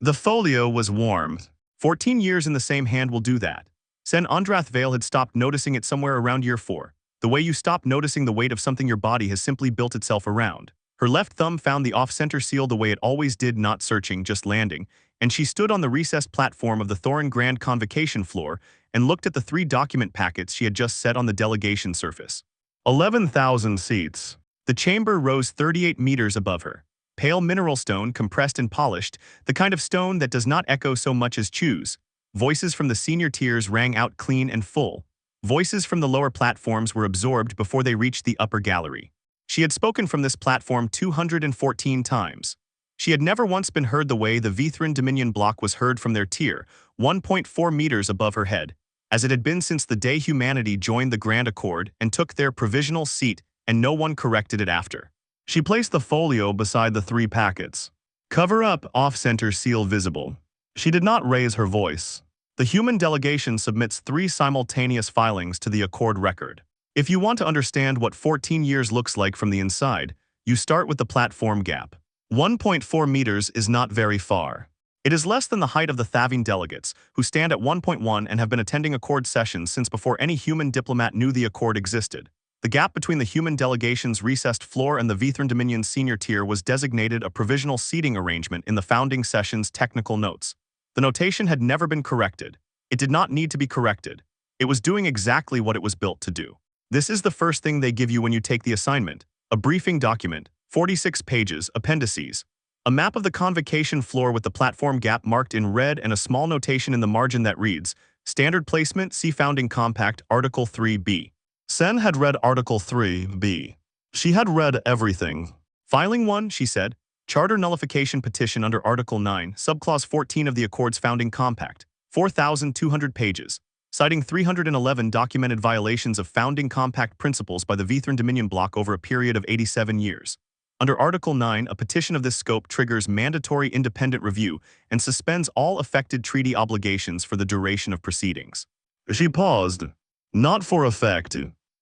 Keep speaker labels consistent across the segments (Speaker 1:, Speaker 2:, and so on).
Speaker 1: The folio was warm. 14 years in the same hand will do that. Sen Andrath Vale had stopped noticing it somewhere around year 4. The way you stop noticing the weight of something your body has simply built itself around. Her left thumb found the off-center seal the way it always did, not searching, just landing, and she stood on the recessed platform of the Thorin Grand Convocation floor and looked at the 3 document packets she had just set on the delegation surface. 11,000 seats. The chamber rose 38 meters above her. Pale mineral stone, compressed and polished, the kind of stone that does not echo so much as chews. Voices from the senior tiers rang out clean and full. Voices from the lower platforms were absorbed before they reached the upper gallery. She had spoken from this platform 214 times. She had never once been heard the way the Vithrin Dominion block was heard from their tier, 1.4 meters above her head, as it had been since the day humanity joined the Grand Accord and took their provisional seat, and no one corrected it after. She placed the folio beside the 3 packets. Cover up, off-center seal visible. She did not raise her voice. The human delegation submits 3 simultaneous filings to the Accord record. If you want to understand what 14 years looks like from the inside, you start with the platform gap. 1.4 meters is not very far. It is less than the height of the Thavine delegates, who stand at 1.1 and have been attending Accord sessions since before any human diplomat knew the Accord existed. The gap between the human delegation's recessed floor and the Vithrin Dominion's senior tier was designated a provisional seating arrangement in the founding session's technical notes. The notation had never been corrected. It did not need to be corrected. It was doing exactly what it was built to do. This is the first thing they give you when you take the assignment: a briefing document, 46 pages, appendices, a map of the convocation floor with the platform gap marked in red and a small notation in the margin that reads, Standard Placement, see Founding Compact, Article 3b. Sen had read Article 3b. She had read everything. Filing 1, she said, Charter Nullification Petition under Article 9, Subclause 14 of the Accord's Founding Compact, 4,200 pages, citing 311 documented violations of Founding Compact principles by the Vithrin Dominion bloc over a period of 87 years. Under Article 9, a petition of this scope triggers mandatory independent review and suspends all affected treaty obligations for the duration of proceedings. She paused. Not for effect.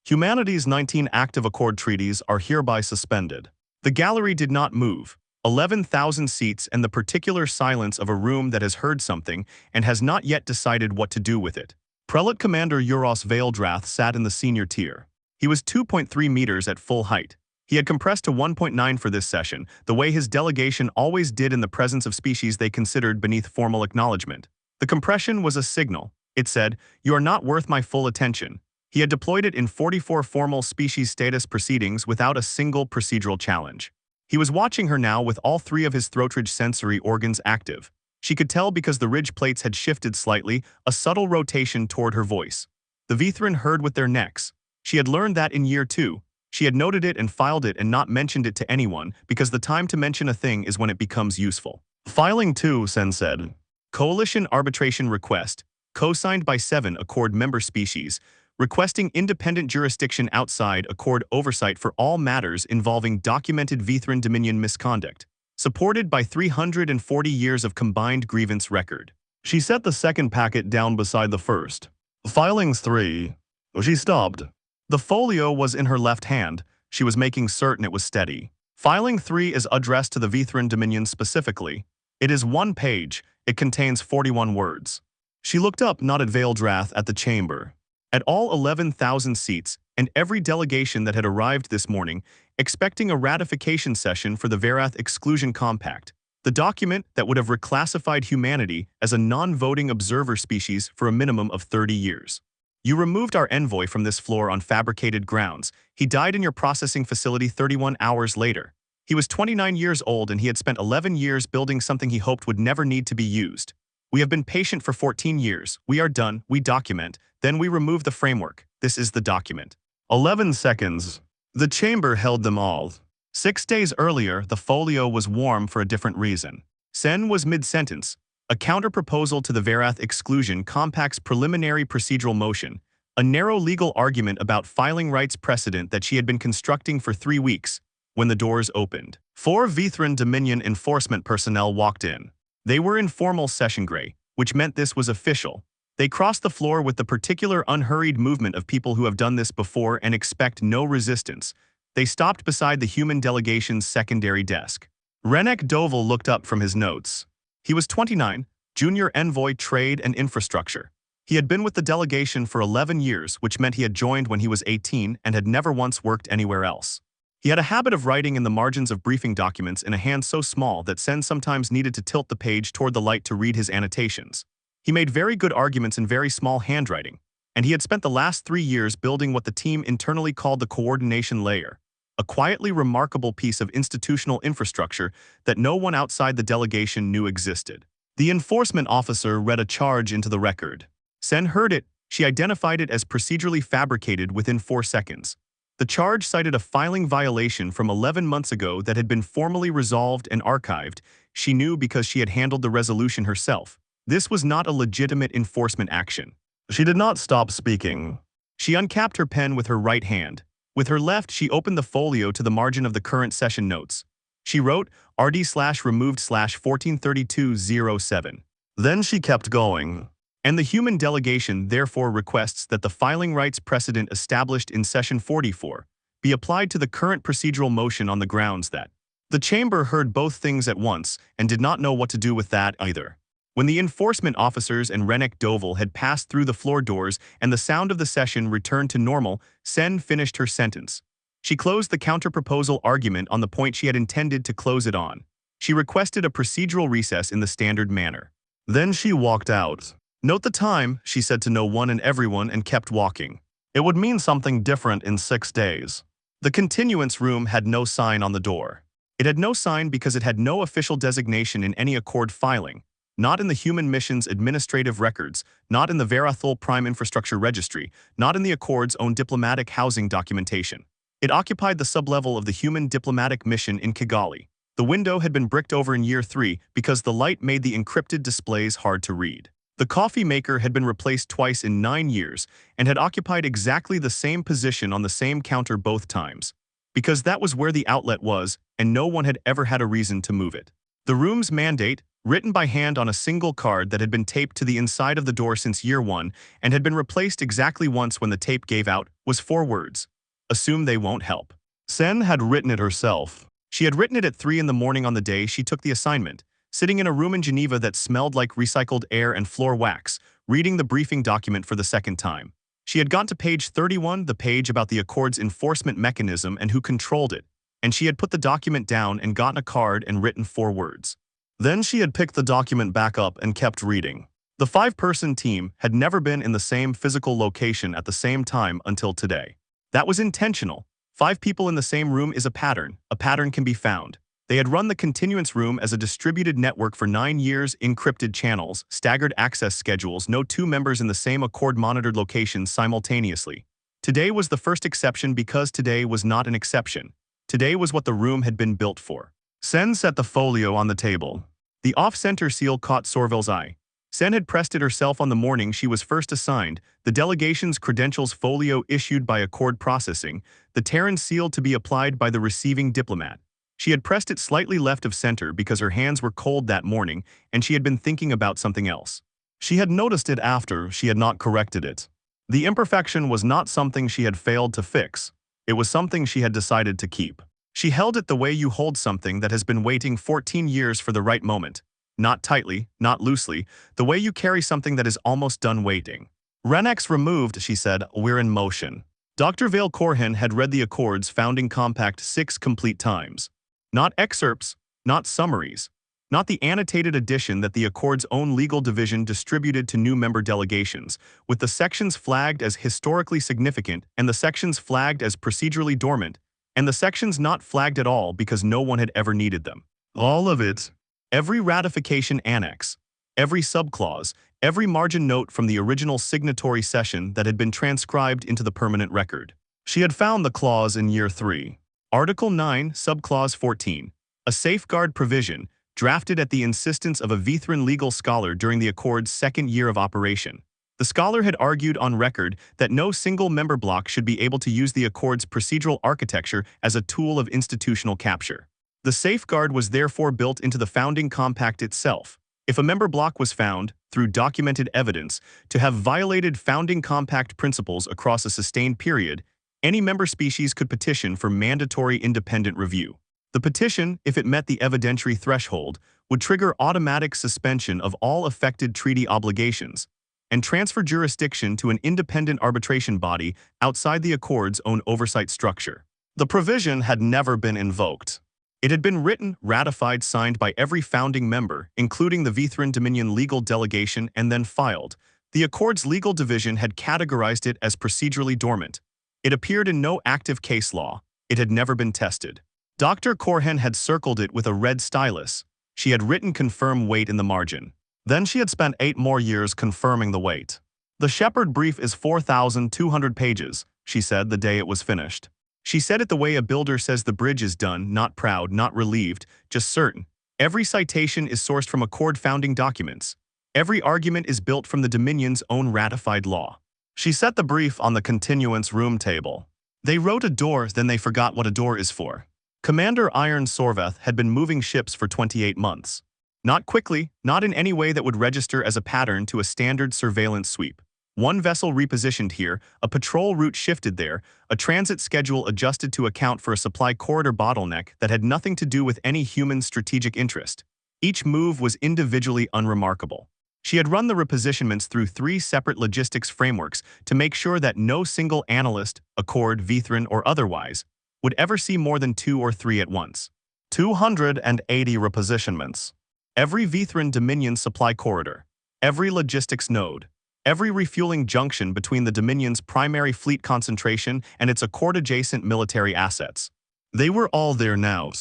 Speaker 1: Humanity's 19 active Accord treaties are hereby suspended. The gallery did not move. 11,000 seats and the particular silence of a room that has heard something and has not yet decided what to do with it. Prelate Commander Euros Vaildrath sat in the senior tier. He was 2.3 meters at full height. He had compressed to 1.9 for this session, the way his delegation always did in the presence of species they considered beneath formal acknowledgement. The compression was a signal. It said, "You are not worth my full attention." He had deployed it in 44 formal species status proceedings without a single procedural challenge. He was watching her now with all 3 of his throatridge sensory organs active. She could tell because the ridge plates had shifted slightly, a subtle rotation toward her voice. The Vithrin heard with their necks. She had learned that in year 2. She had noted it and filed it and not mentioned it to anyone, because the time to mention a thing is when it becomes useful. Filing 2, Sen said. Coalition Arbitration Request, co-signed by 7 Accord member species, requesting independent jurisdiction outside Accord oversight for all matters involving documented Vithrin Dominion misconduct, supported by 340 years of combined grievance record. She set the second packet down beside the first. Filings 3. She stopped. The folio was in her left hand. She was making certain it was steady. Filing 3 is addressed to the Vithrin Dominion specifically. It is 1 page. It contains 41 words. She looked up, not at Vaildrath, at the chamber. At all 11,000 seats, and every delegation that had arrived this morning, expecting a ratification session for the Varath Exclusion Compact, the document that would have reclassified humanity as a non-voting observer species for a minimum of 30 years. You removed our envoy from this floor on fabricated grounds. He died in your processing facility 31 hours later. He was 29 years old and he had spent 11 years building something he hoped would never need to be used. We have been patient for 14 years. We are done. We document. Then we remove the framework. This is the document. 11 seconds. The chamber held them all. 6 days earlier, the folio was warm for a different reason. Sen was mid-sentence. A counter-proposal to the Varath Exclusion Compact's preliminary procedural motion, a narrow legal argument about filing rights precedent that she had been constructing for 3 weeks, when the doors opened. 4 Vithrin Dominion enforcement personnel walked in. They were in formal session gray, which meant this was official. They crossed the floor with the particular unhurried movement of people who have done this before and expect no resistance. They stopped beside the human delegation's secondary desk. Renek Doval looked up from his notes. He was 29, junior envoy trade and infrastructure. He had been with the delegation for 11 years, which meant he had joined when he was 18 and had never once worked anywhere else. He had a habit of writing in the margins of briefing documents in a hand so small that Sen sometimes needed to tilt the page toward the light to read his annotations. He made very good arguments in very small handwriting, and he had spent the last 3 years building what the team internally called the coordination layer, a quietly remarkable piece of institutional infrastructure that no one outside the delegation knew existed. The enforcement officer read a charge into the record. Sen heard it. She identified it as procedurally fabricated within 4 seconds. The charge cited a filing violation from 11 months ago that had been formally resolved and archived. She knew because she had handled the resolution herself. This was not a legitimate enforcement action. She did not stop speaking. She uncapped her pen with her right hand. With her left, she opened the folio to the margin of the current session notes. She wrote RD/removed/143207. Then she kept going. And the human delegation therefore requests that the filing rights precedent established in Session 44 be applied to the current procedural motion on the grounds that the chamber heard both things at once and did not know what to do with that either. When the enforcement officers and Rennek Doval had passed through the floor doors and the sound of the session returned to normal, Sen finished her sentence. She closed the counter-proposal argument on the point she had intended to close it on. She requested a procedural recess in the standard manner. Then she walked out. Note the time, she said to no one and everyone, and kept walking. It would mean something different in 6 days. The continuance room had no sign on the door. It had no sign because it had no official designation in any Accord filing, not in the Human Missions Administrative Records, not in the Verathol Prime Infrastructure Registry, not in the Accord's own diplomatic housing documentation. It occupied the sublevel of the Human Diplomatic Mission in Kigali. The window had been bricked over in year 3 because the light made the encrypted displays hard to read. The coffee maker had been replaced twice in 9 years and had occupied exactly the same position on the same counter both times, because that was where the outlet was and no one had ever had a reason to move it. The room's mandate, written by hand on a single card that had been taped to the inside of the door since year 1 and had been replaced exactly once when the tape gave out, was 4 words. Assume they won't help. Sen had written it herself. She had written it at 3 in the morning on the day she took the assignment, sitting in a room in Geneva that smelled like recycled air and floor wax, reading the briefing document for the second time. She had gotten to page 31, the page about the Accord's enforcement mechanism and who controlled it, and she had put the document down and gotten a card and written 4 words. Then she had picked the document back up and kept reading. The 5-person team had never been in the same physical location at the same time until today. That was intentional. 5 people in the same room is a pattern. A pattern can be found. They had run the continuance room as a distributed network for 9 years, encrypted channels, staggered access schedules, no 2 members in the same Accord-monitored locations simultaneously. Today was the first exception because today was not an exception. Today was what the room had been built for. Sen set the folio on the table. The off-center seal caught Sorvel's eye. Sen had pressed it herself on the morning she was first assigned, the delegation's credentials folio issued by Accord Processing, the Terran seal to be applied by the receiving diplomat. She had pressed it slightly left of center because her hands were cold that morning and she had been thinking about something else. She had noticed it after she had not corrected it. The imperfection was not something she had failed to fix. It was something she had decided to keep. She held it the way you hold something that has been waiting 14 years for the right moment. Not tightly, not loosely, the way you carry something that is almost done waiting. Renek's removed, she said, we're in motion. Dr. Vale Corhen had read the Accord's founding compact 6 complete times. Not excerpts, not summaries, not the annotated edition that the Accord's own legal division distributed to new member delegations, with the sections flagged as historically significant and the sections flagged as procedurally dormant, and the sections not flagged at all because no one had ever needed them. All of it. Every ratification annex, every subclause, every margin note from the original signatory session that had been transcribed into the permanent record. She had found the clause in year 3. Article 9, Subclause 14, a safeguard provision drafted at the insistence of a Vithran legal scholar during the Accord's 2nd year of operation. The scholar had argued on record that no single member block should be able to use the Accord's procedural architecture as a tool of institutional capture. The safeguard was therefore built into the founding compact itself. If a member block was found, through documented evidence, to have violated founding compact principles across a sustained period, any member species could petition for mandatory independent review. The petition, if it met the evidentiary threshold, would trigger automatic suspension of all affected treaty obligations and transfer jurisdiction to an independent arbitration body outside the Accord's own oversight structure. The provision had never been invoked. It had been written, ratified, signed by every founding member, including the Vithran Dominion legal delegation, and then filed. The Accord's legal division had categorized it as procedurally dormant. It appeared in no active case law. It had never been tested. Dr. Corhen had circled it with a red stylus. She had written confirm weight in the margin. Then she had spent 8 more years confirming the weight. The Shepherd brief is 4,200 pages, she said the day it was finished. She said it the way a builder says the bridge is done, not proud, not relieved, just certain. Every citation is sourced from Accord founding documents. Every argument is built from the Dominion's own ratified law. She set the brief on the continuance room table. They wrote a door, then they forgot what a door is for. Commander Iron Sorveth had been moving ships for 28 months. Not quickly, not in any way that would register as a pattern to a standard surveillance sweep. One vessel repositioned here, a patrol route shifted there, a transit schedule adjusted to account for a supply corridor bottleneck that had nothing to do with any human strategic interest. Each move was individually unremarkable. She had run the repositionments through 3 separate logistics frameworks to make sure that no single analyst, Accord, Vithran, or otherwise, would ever see more than 2 or 3 at once. 280 repositionments. Every Vithran Dominion supply corridor, every logistics node, every refueling junction between the Dominion's primary fleet concentration and its Accord-adjacent military assets. They were all there now.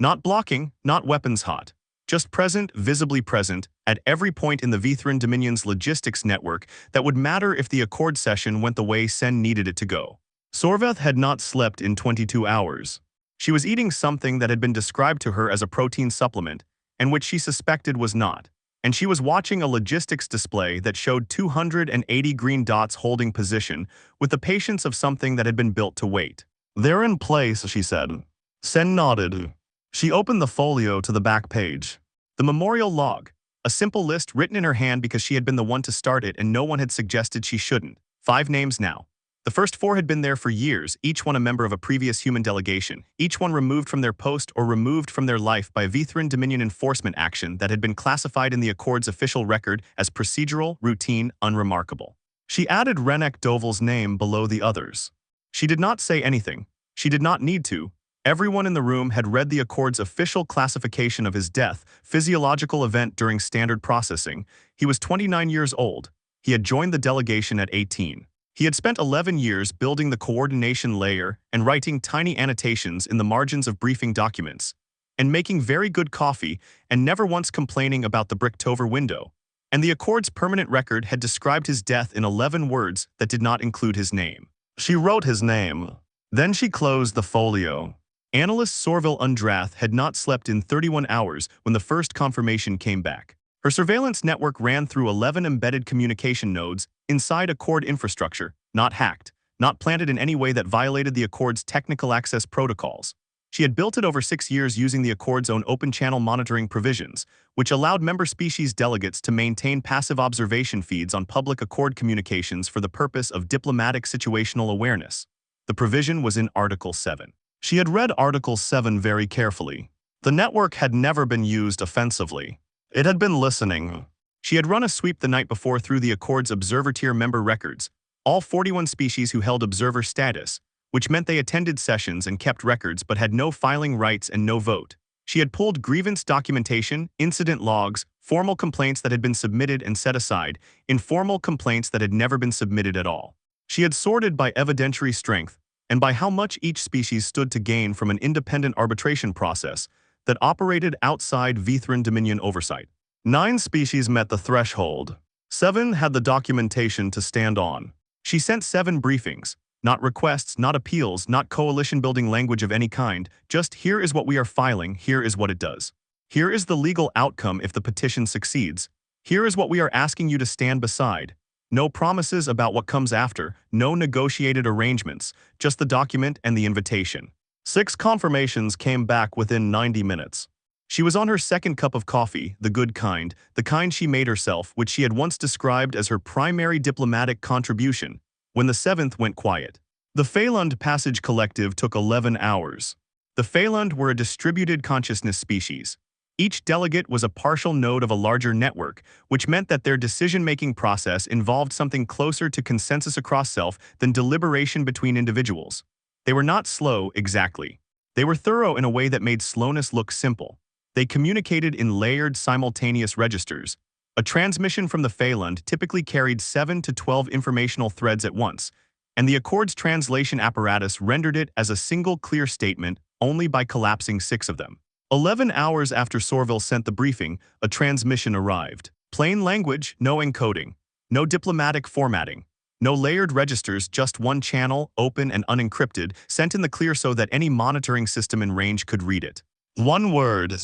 Speaker 1: Not blocking, not weapons hot, just present, visibly present, at every point in the Vithran Dominion's logistics network that would matter if the Accord session went the way Sen needed it to go. Sorveth had not slept in 22 hours. She was eating something that had been described to her as a protein supplement, and which she suspected was not. And she was watching a logistics display that showed 280 green dots holding position with the patience of something that had been built to wait. "They're in place," she said. Sen nodded. She opened the folio to the back page. The memorial log, a simple list written in her hand because she had been the one to start it and no one had suggested she shouldn't. 5 names now. The first 4 had been there for years, each one a member of a previous human delegation, each one removed from their post or removed from their life by a Vithran Dominion enforcement action that had been classified in the Accord's official record as procedural, routine, unremarkable. She added Renek Doval's name below the others. She did not say anything. She did not need to. Everyone in the room had read the Accord's official classification of his death, physiological event during standard processing. He was 29 years old. He had joined the delegation at 18. He had spent 11 years building the coordination layer and writing tiny annotations in the margins of briefing documents, and making very good coffee and never once complaining about the Bricktover window. And the Accord's permanent record had described his death in 11 words that did not include his name. She wrote his name. Then she closed the folio. Analyst Sorville Undrath had not slept in 31 hours when the first confirmation came back. Her surveillance network ran through 11 embedded communication nodes inside Accord infrastructure, not hacked, not planted in any way that violated the Accord's technical access protocols. She had built it over 6 years using the Accord's own open-channel monitoring provisions, which allowed member species delegates to maintain passive observation feeds on public Accord communications for the purpose of diplomatic situational awareness. The provision was in Article 7. She had read Article 7 very carefully. The network had never been used offensively. It had been listening. She had run a sweep the night before through the Accord's Observer Tier member records, all 41 species who held observer status, which meant they attended sessions and kept records but had no filing rights and no vote. She had pulled grievance documentation, incident logs, formal complaints that had been submitted and set aside, informal complaints that had never been submitted at all. She had sorted by evidentiary strength and by how much each species stood to gain from an independent arbitration process that operated outside Vithran Dominion oversight. 9 species met the threshold. 7 had the documentation to stand on. She sent 7 briefings, not requests, not appeals, not coalition-building language of any kind, just here is what we are filing, here is what it does. Here is the legal outcome if the petition succeeds. Here is what we are asking you to stand beside. No promises about what comes after, no negotiated arrangements, just the document and the invitation. 6 confirmations came back within 90 minutes. She was on her second cup of coffee, the good kind, the kind she made herself, which she had once described as her primary diplomatic contribution, when the 7th went quiet. The Phalund Passage Collective took 11 hours. The Phalund were a distributed consciousness species. Each delegate was a partial node of a larger network, which meant that their decision-making process involved something closer to consensus across self than deliberation between individuals. They were not slow, exactly. They were thorough in a way that made slowness look simple. They communicated in layered, simultaneous registers. A transmission from the Phaland typically carried 7 to 12 informational threads at once, and the Accord's translation apparatus rendered it as a single clear statement only by collapsing 6 of them. 11 hours after Sorville sent the briefing, a transmission arrived. Plain language, no encoding. No diplomatic formatting. No layered registers, just one channel, open and unencrypted, sent in the clear so that any monitoring system in range could read it. One word.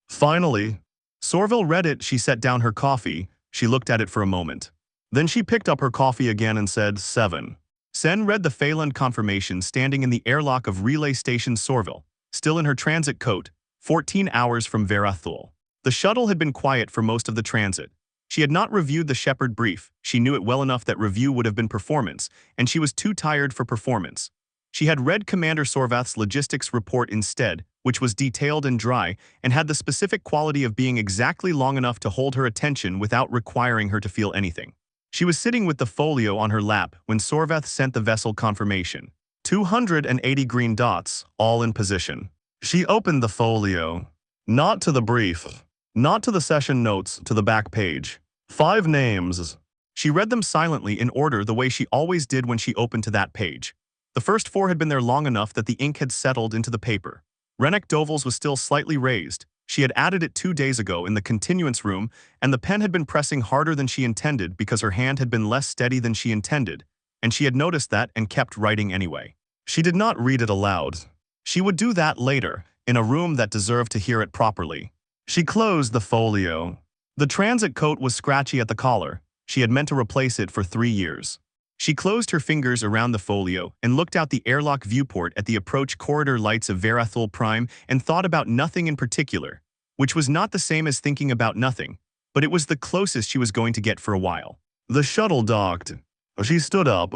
Speaker 1: Finally. Sorville read it. She set down her coffee. She looked at it for a moment. Then she picked up her coffee again and said, 7. Sen read the Phaland confirmation standing in the airlock of Relay Station Sorville, still in her transit coat, 14 hours from Verathul. The shuttle had been quiet for most of the transit. She had not reviewed the Shepard brief. She knew it well enough that review would have been performance, and she was too tired for performance. She had read Commander Sorvath's logistics report instead, which was detailed and dry, and had the specific quality of being exactly long enough to hold her attention without requiring her to feel anything. She was sitting with the folio on her lap when Sorvath sent the vessel confirmation. 280 green dots, all in position. She opened the folio. Not to the brief. Not to the session notes, to the back page. 5 names. She read them silently in order the way she always did when she opened to that page. The first 4 had been there long enough that the ink had settled into the paper. Rennek Doval's was still slightly raised. She had added it 2 days ago in the continuance room, and the pen had been pressing harder than she intended because her hand had been less steady than she intended, and she had noticed that and kept writing anyway. She did not read it aloud. She would do that later, in a room that deserved to hear it properly. She closed the folio. The transit coat was scratchy at the collar. She had meant to replace it for 3 years. She closed her fingers around the folio and looked out the airlock viewport at the approach corridor lights of Verathul Prime and thought about nothing in particular, which was not the same as thinking about nothing, but it was the closest she was going to get for a while. The shuttle docked. She stood up.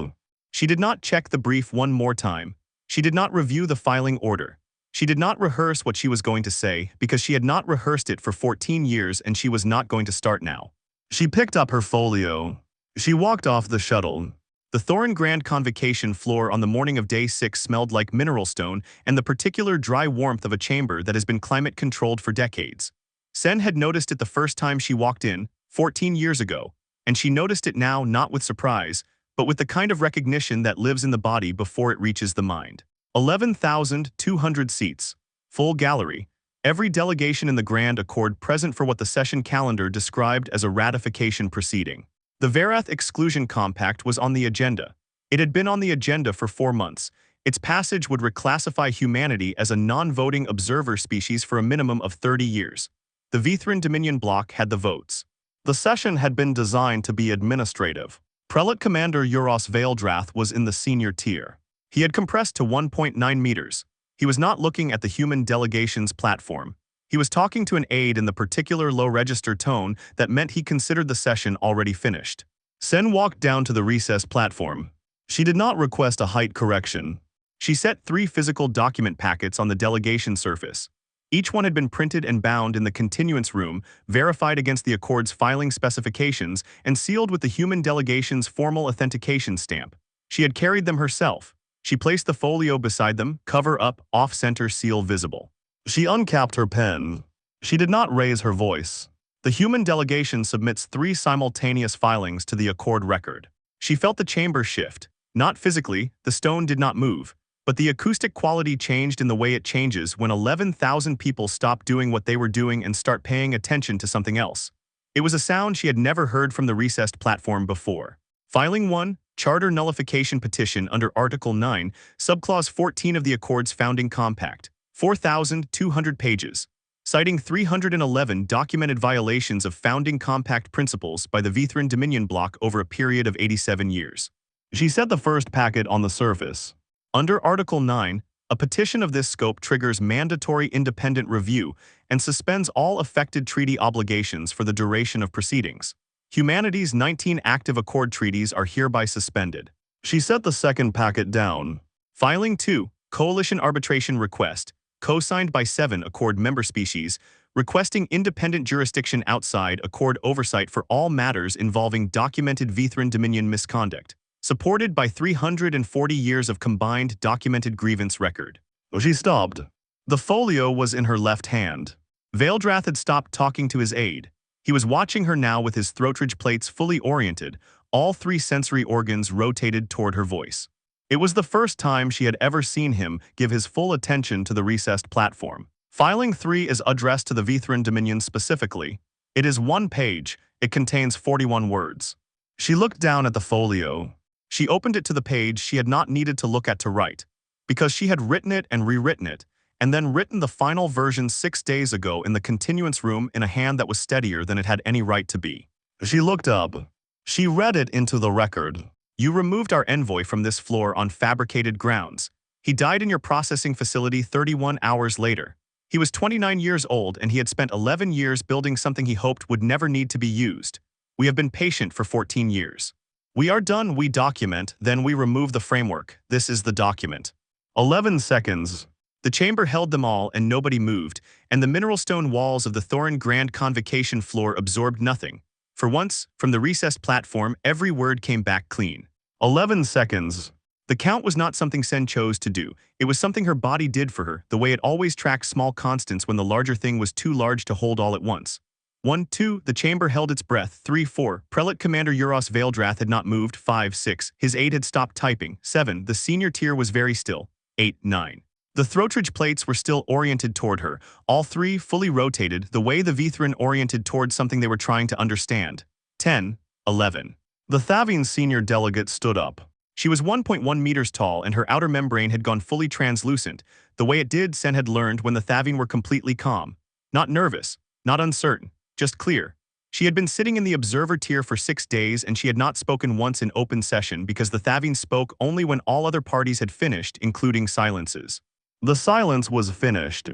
Speaker 1: She did not check the brief one more time. She did not review the filing order. She did not rehearse what she was going to say because she had not rehearsed it for 14 years and she was not going to start now. She picked up her folio. She walked off the shuttle. The Thorin Grand Convocation floor on the morning of Day 6 smelled like mineral stone and the particular dry warmth of a chamber that has been climate-controlled for decades. Sen had noticed it the first time she walked in, 14 years ago, and she noticed it now not with surprise, but with the kind of recognition that lives in the body before it reaches the mind. 11,200 seats. Full gallery. Every delegation in the Grand Accord present for what the session calendar described as a ratification proceeding. The Verath Exclusion Compact was on the agenda. It had been on the agenda for 4 months. Its passage would reclassify humanity as a non-voting observer species for a minimum of 30 years. The Vithran Dominion bloc had the votes. The session had been designed to be administrative. Prelate Commander Euros Vaildrath was in the senior tier. He had compressed to 1.9 meters. He was not looking at the human delegation's platform. He was talking to an aide in the particular low-register tone that meant he considered the session already finished. Sen walked down to the recess platform. She did not request a height correction. She set 3 physical document packets on the delegation surface. Each one had been printed and bound in the continuance room, verified against the Accord's filing specifications, and sealed with the human delegation's formal authentication stamp. She had carried them herself. She placed the folio beside them, cover up, off-center seal visible. She uncapped her pen. She did not raise her voice. The human delegation submits 3 simultaneous filings to the Accord record. She felt the chamber shift. Not physically, the stone did not move, but the acoustic quality changed in the way it changes when 11,000 people stop doing what they were doing and start paying attention to something else. It was a sound she had never heard from the recessed platform before. Filing 1, Charter Nullification Petition under Article 9, Subclause 14 of the Accord's Founding Compact. 4,200 pages, citing 311 documented violations of founding compact principles by the Vithran Dominion bloc over a period of 87 years. She set the first packet on the surface. Under Article 9, a petition of this scope triggers mandatory independent review and suspends all affected treaty obligations for the duration of proceedings. Humanity's 19 active Accord treaties are hereby suspended. She set the second packet down. Filing 2, Coalition Arbitration Request, co-signed by 7 Accord member species, requesting independent jurisdiction outside Accord oversight for all matters involving documented Vithran Dominion misconduct, supported by 340 years of combined documented grievance record. She stopped. The folio was in her left hand. Vaeldrath had stopped talking to his aide. He was watching her now with his throatridge plates fully oriented, all three sensory organs rotated toward her voice. It was the first time she had ever seen him give his full attention to the recessed platform. Filing 3 is addressed to the Vithran Dominion specifically. It is one page. It contains 41 words. She looked down at the folio. She opened it to the page she had not needed to look at to write, because she had written it and rewritten it, and then written the final version 6 days ago in the continuance room in a hand that was steadier than it had any right to be. She looked up. She read it into the record. You removed our envoy from this floor on fabricated grounds. He died in your processing facility 31 hours later. He was 29 years old and he had spent 11 years building something he hoped would never need to be used. We have been patient for 14 years. We are done, we document, then we remove the framework. This is the document. 11 seconds. The chamber held them all and nobody moved, and the mineral stone walls of the Thorin Grand Convocation floor absorbed nothing. For once, from the recessed platform, every word came back clean. 11 seconds. The count was not something Sen chose to do. It was something her body did for her, the way it always tracked small constants when the larger thing was too large to hold all at once. 1, 2, the chamber held its breath. 3, 4, Prelate Commander Euros Vaeldrath had not moved. 5, 6, his aide had stopped typing. 7, the senior tier was very still. 8, 9. The throatridge plates were still oriented toward her, all three fully rotated, the way the Vithran oriented toward something they were trying to understand. 10, 11. The Thavine senior delegate stood up. She was 1.1 meters tall and her outer membrane had gone fully translucent, the way it did Sen had learned when the Thavine were completely calm. Not nervous, not uncertain, just clear. She had been sitting in the observer tier for 6 days and she had not spoken once in open session because the Thavine spoke only when all other parties had finished, including silences. The silence was finished.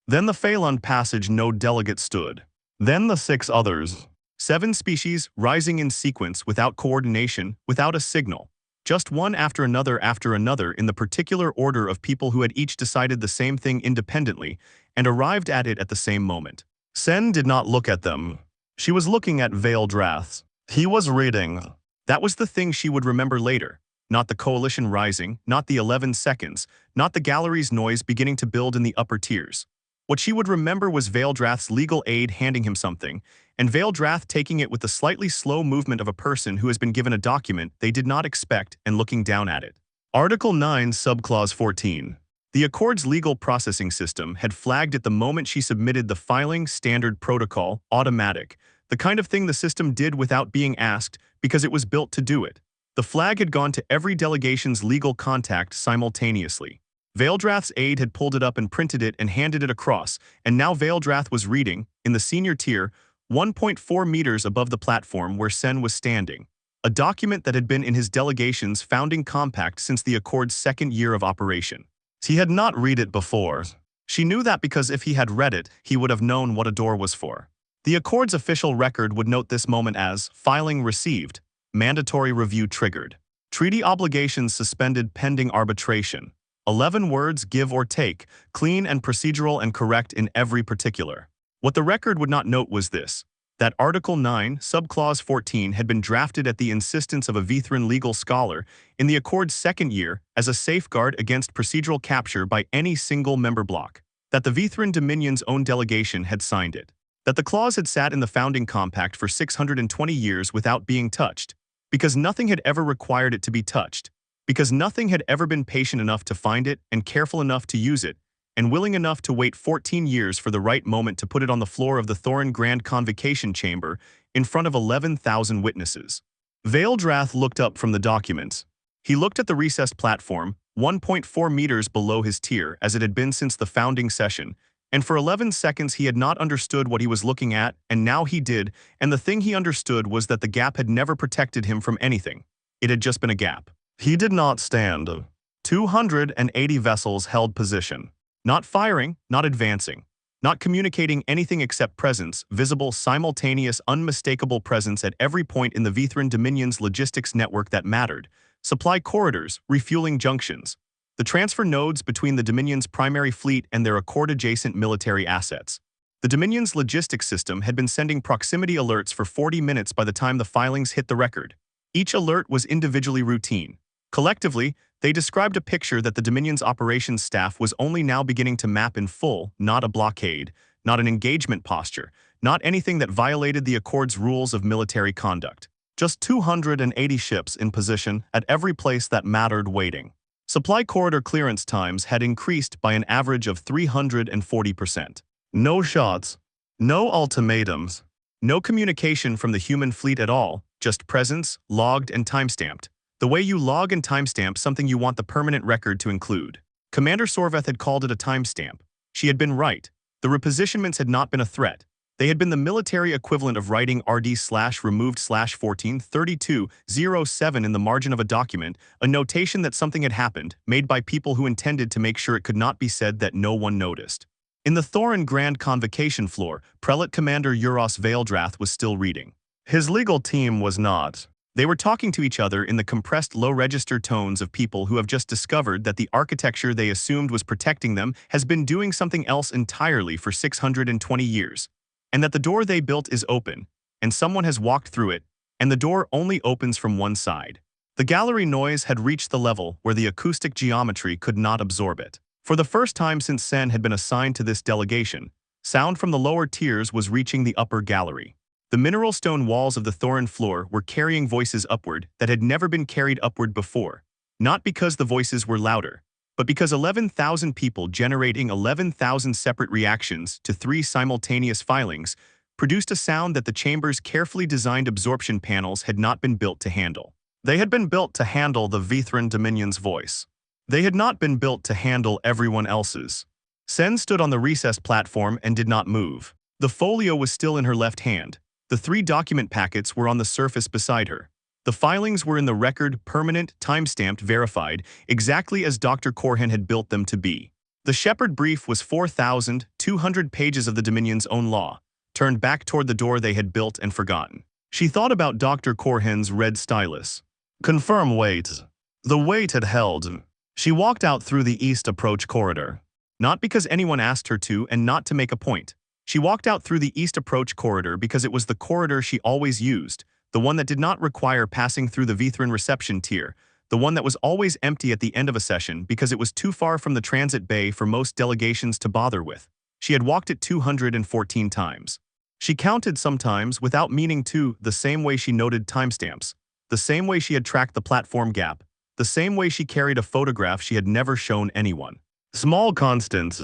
Speaker 1: Then the Phalon passage no delegate stood. Then the 6 others. 7 species, rising in sequence, without coordination, without a signal. Just one after another in the particular order of people who had each decided the same thing independently and arrived at it at the same moment. Sen did not look at them. She was looking at Vaeldrath. He was reading. That was the thing she would remember later. Not the coalition rising, not the 11 seconds, not the gallery's noise beginning to build in the upper tiers. What she would remember was Vaeldrath's legal aide handing him something, and Vaeldrath taking it with the slightly slow movement of a person who has been given a document they did not expect and looking down at it. Article 9, Subclause 14. The Accord's legal processing system had flagged it the moment she submitted the filing standard protocol, automatic, the kind of thing the system did without being asked because it was built to do it. The flag had gone to every delegation's legal contact simultaneously. Vaeldrath's aide had pulled it up and printed it and handed it across, and now Vaeldrath was reading, in the senior tier, 1.4 meters above the platform where Sen was standing, a document that had been in his delegation's founding compact since the Accord's 2nd year of operation. He had not read it before. She knew that because if he had read it, he would have known what a door was for. The Accord's official record would note this moment as filing received, mandatory review triggered, treaty obligations suspended pending arbitration, 11 words give or take, clean and procedural and correct in every particular. What the record would not note was this, that Article 9, Subclause 14 had been drafted at the insistence of a Vithran legal scholar in the Accord's 2nd year as a safeguard against procedural capture by any single member bloc, that the Vithran Dominion's own delegation had signed it, that the clause had sat in the founding compact for 620 years without being touched, because nothing had ever required it to be touched, because nothing had ever been patient enough to find it and careful enough to use it, and willing enough to wait 14 years for the right moment to put it on the floor of the Thorin Grand Convocation chamber in front of 11,000 witnesses. Vaeldrath looked up from the documents. He looked at the recessed platform, 1.4 meters below his tier as it had been since the founding session, and for 11 seconds he had not understood what he was looking at, and now he did, and the thing he understood was that the gap had never protected him from anything. It had just been a gap. He did not stand. 280 vessels held position. Not firing, not advancing, not communicating anything except presence, visible, simultaneous, unmistakable presence at every point in the Vithran Dominion's logistics network that mattered, supply corridors, refueling junctions, the transfer nodes between the Dominion's primary fleet and their Accord-adjacent military assets. The Dominion's logistics system had been sending proximity alerts for 40 minutes by the time the filings hit the record. Each alert was individually routine. Collectively, they described a picture that the Dominion's operations staff was only now beginning to map in full, not a blockade, not an engagement posture, not anything that violated the Accord's rules of military conduct. Just 280 ships in position at every place that mattered waiting. Supply corridor clearance times had increased by an average of 340%. No shots, no ultimatums, no communication from the human fleet at all, just presence, logged and timestamped. The way you log and timestamp something you want the permanent record to include. Commander Sorveth had called it a timestamp. She had been right. The repositionments had not been a threat. They had been the military equivalent of writing RD/removed/143207 in the margin of a document, a notation that something had happened, made by people who intended to make sure it could not be said that no one noticed. In the Thorin Grand Convocation floor, Prelate Commander Euros Vaeldrath was still reading. His legal team was not. They were talking to each other in the compressed low-register tones of people who have just discovered that the architecture they assumed was protecting them has been doing something else entirely for 620 years, and that the door they built is open, and someone has walked through it, and the door only opens from one side. The gallery noise had reached the level where the acoustic geometry could not absorb it. For the first time since Sen had been assigned to this delegation, sound from the lower tiers was reaching the upper gallery. The mineral stone walls of the Thorin floor were carrying voices upward that had never been carried upward before, not because the voices were louder, but because 11,000 people generating 11,000 separate reactions to 3 simultaneous filings produced a sound that the chamber's carefully designed absorption panels had not been built to handle. They had been built to handle the Vithran Dominion's voice. They had not been built to handle everyone else's. Sen stood on the recessed platform and did not move. The folio was still in her left hand. The 3 document packets were on the surface beside her. The filings were in the record, permanent, time-stamped, verified, exactly as Dr. Corhan had built them to be. The Shepherd brief was 4,200 pages of the Dominion's own law, turned back toward the door they had built and forgotten. She thought about Dr. Corhan's red stylus. Confirm weight. The weight had held. She walked out through the east approach corridor. Not because anyone asked her to and not to make a point. She walked out through the east approach corridor because it was the corridor she always used, the one that did not require passing through the Vithran reception tier, the one that was always empty at the end of a session because it was too far from the transit bay for most delegations to bother with. She had walked it 214 times. She counted sometimes without meaning to, the same way she noted timestamps, the same way she had tracked the platform gap, the same way she carried a photograph she had never shown anyone. Small constants.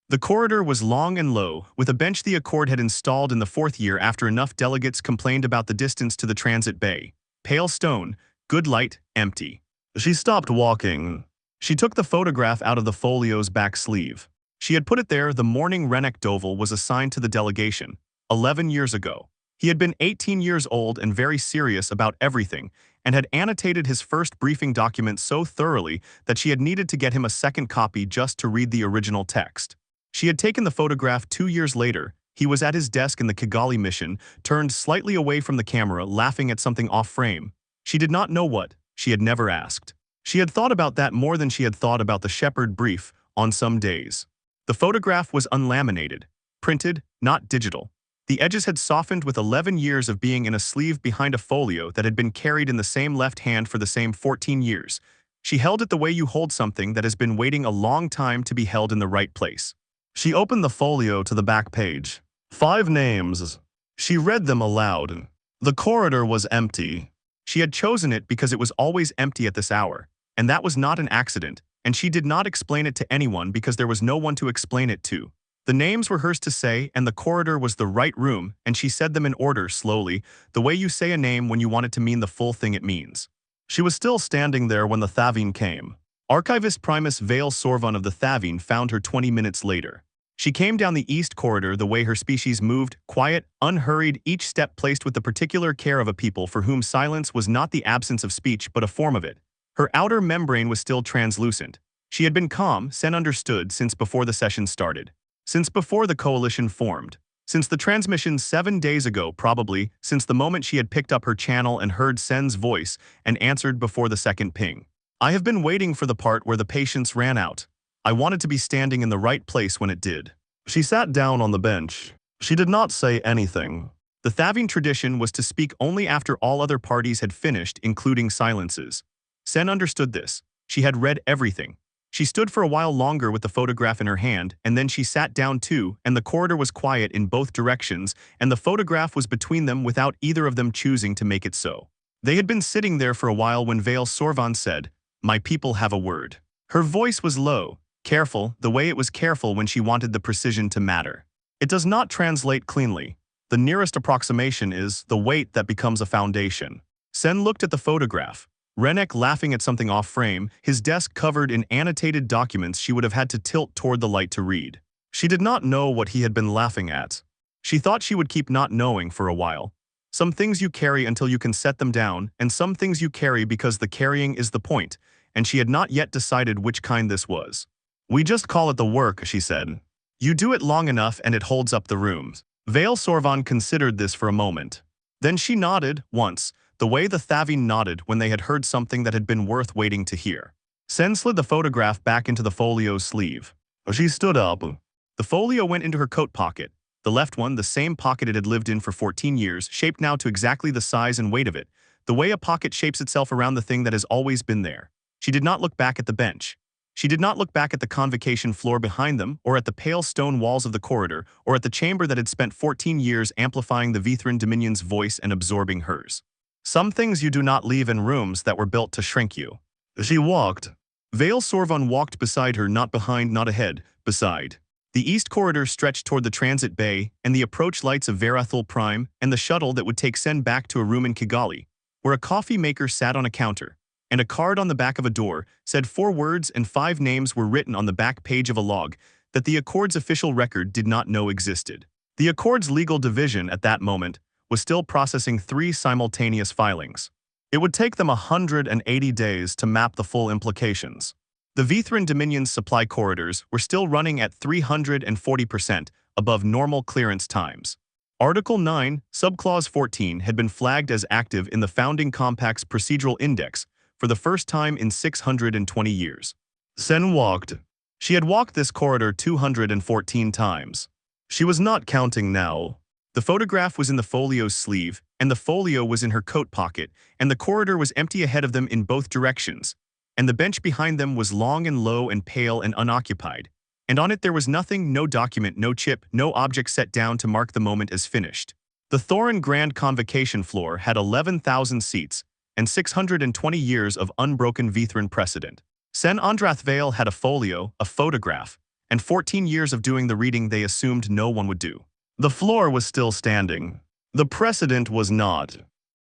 Speaker 1: The corridor was long and low, with a bench the Accord had installed in the 4th year after enough delegates complained about the distance to the transit bay. Pale stone, good light, empty. She stopped walking. She took the photograph out of the folio's back sleeve. She had put it there the morning Rennek Doval was assigned to the delegation, 11 years ago. He had been 18 years old and very serious about everything, and had annotated his first briefing document so thoroughly that she had needed to get him a second copy just to read the original text. She had taken the photograph 2 years later. He was at his desk in the Kigali mission, turned slightly away from the camera, laughing at something off-frame. She did not know what. She had never asked. She had thought about that more than she had thought about the Shepherd brief on some days. The photograph was unlaminated, printed, not digital. The edges had softened with 11 years of being in a sleeve behind a folio that had been carried in the same left hand for the same 14 years. She held it the way you hold something that has been waiting a long time to be held in the right place. She opened the folio to the back page. 5 names. She read them aloud. The corridor was empty. She had chosen it because it was always empty at this hour, and that was not an accident, and she did not explain it to anyone because there was no one to explain it to. The names were hers to say, and the corridor was the right room, and she said them in order, slowly, the way you say a name when you want it to mean the full thing it means. She was still standing there when the Thavine came. Archivist Primus Vale Sorvon of the Thavine found her 20 minutes later. She came down the east corridor the way her species moved, quiet, unhurried, each step placed with the particular care of a people for whom silence was not the absence of speech but a form of it. Her outer membrane was still translucent. She had been calm, Sen understood, since before the session started. Since before the coalition formed. Since the transmission 7 days ago, probably, since the moment she had picked up her channel and heard Sen's voice and answered before the second ping. I have been waiting for the part where the patience ran out. I wanted to be standing in the right place when it did. She sat down on the bench. She did not say anything. The Thavine tradition was to speak only after all other parties had finished, including silences. Sen understood this. She had read everything. She stood for a while longer with the photograph in her hand, and then she sat down too, and the corridor was quiet in both directions, and the photograph was between them without either of them choosing to make it so. They had been sitting there for a while when Vale Sorvan said, "My people have a word." Her voice was low, careful, the way it was careful when she wanted the precision to matter. It does not translate cleanly. The nearest approximation is the weight that becomes a foundation. Sen looked at the photograph. Renek laughing at something off-frame, his desk covered in annotated documents she would have had to tilt toward the light to read. She did not know what he had been laughing at. She thought she would keep not knowing for a while. Some things you carry until you can set them down, and some things you carry because the carrying is the point, and she had not yet decided which kind this was. "We just call it the work," she said. "You do it long enough and it holds up the rooms." Vale Sorvan considered this for a moment. Then she nodded, once, the way the Thavine nodded when they had heard something that had been worth waiting to hear. Sen slid the photograph back into the folio's sleeve. She stood up. The folio went into her coat pocket. The left one, the same pocket it had lived in for 14 years, shaped now to exactly the size and weight of it, the way a pocket shapes itself around the thing that has always been there. She did not look back at the bench. She did not look back at the convocation floor behind them, or at the pale stone walls of the corridor, or at the chamber that had spent 14 years amplifying the Vithran Dominion's voice and absorbing hers. Some things you do not leave in rooms that were built to shrink you. She walked. Vale Sorvan walked beside her, not behind, not ahead, beside. The east corridor stretched toward the transit bay and the approach lights of Verathul Prime and the shuttle that would take Sen back to a room in Kigali, where a coffee maker sat on a counter, and a card on the back of a door said 4 words and 5 names were written on the back page of a log that the Accord's official record did not know existed. The Accord's legal division at that moment was still processing 3 simultaneous filings. It would take them 180 days to map the full implications. The Vithran Dominion's supply corridors were still running at 340% above normal clearance times. Article 9, Subclause 14 had been flagged as active in the Founding Compact's procedural index for the first time in 620 years. Sen walked. She had walked this corridor 214 times. She was not counting now. The photograph was in the folio's sleeve, and the folio was in her coat pocket, and the corridor was empty ahead of them in both directions, and the bench behind them was long and low and pale and unoccupied, and on it there was nothing, no document, no chip, no object set down to mark the moment as finished. The Thorin Grand Convocation floor had 11,000 seats, and 620 years of unbroken Vithran precedent. Sen Andrath Vale had a folio, a photograph, and 14 years of doing the reading they assumed no one would do. The floor was still standing. The precedent was not.